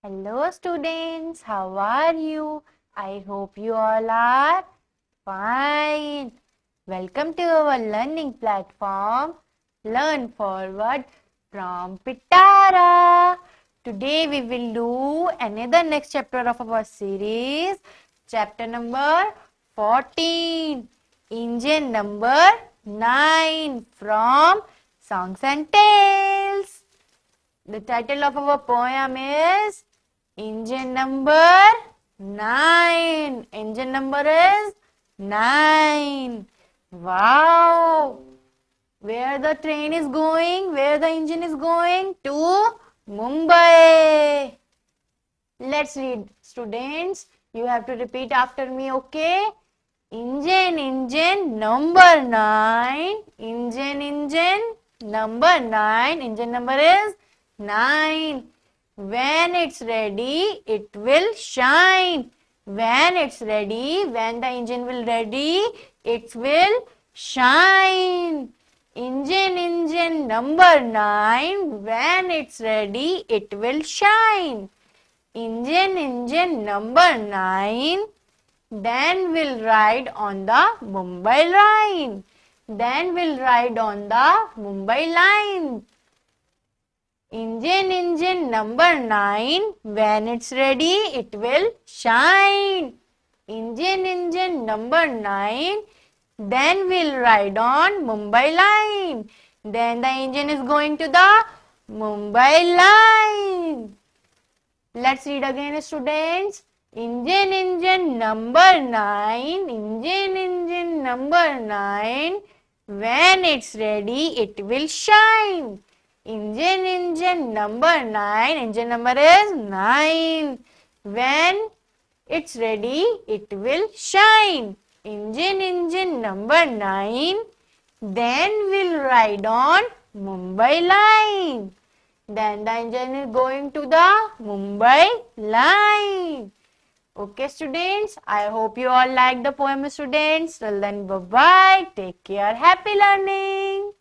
Hello students, how are you? I hope you all are fine. Welcome to our learning platform, Learn Forward from Pitara. Today we will do another next chapter of our series, chapter number 14, engine number 9 from Songs and Tales. The title of our poem is Engine number 9. Engine number is 9. Wow! Where the train is going? Where the engine is going? To Mumbai. Let's read, students. You have to repeat after me, okay? Engine number 9. Engine number 9. Engine number is 9. When it's ready, it will shine. When it's ready, when the engine will ready, it will shine. Engine number 9. When it's ready, it will shine. Engine number 9. Then we'll ride on the Mumbai line. Then we'll ride on the Mumbai line. Engine number 9. When it's ready, it will shine. Engine number 9. Then we'll ride on Mumbai line. Then the engine is going to the Mumbai line. Let's read again, students. Engine number 9. Engine number 9. When it's ready, it will shine. Engine number 9. Engine number is 9. When it's ready, it will shine. Engine number 9. Then we'll ride on Mumbai line. Then the engine is going to the Mumbai line. Okay, students. I hope you all like the poem, students. Till then, bye-bye. Take care. Happy learning.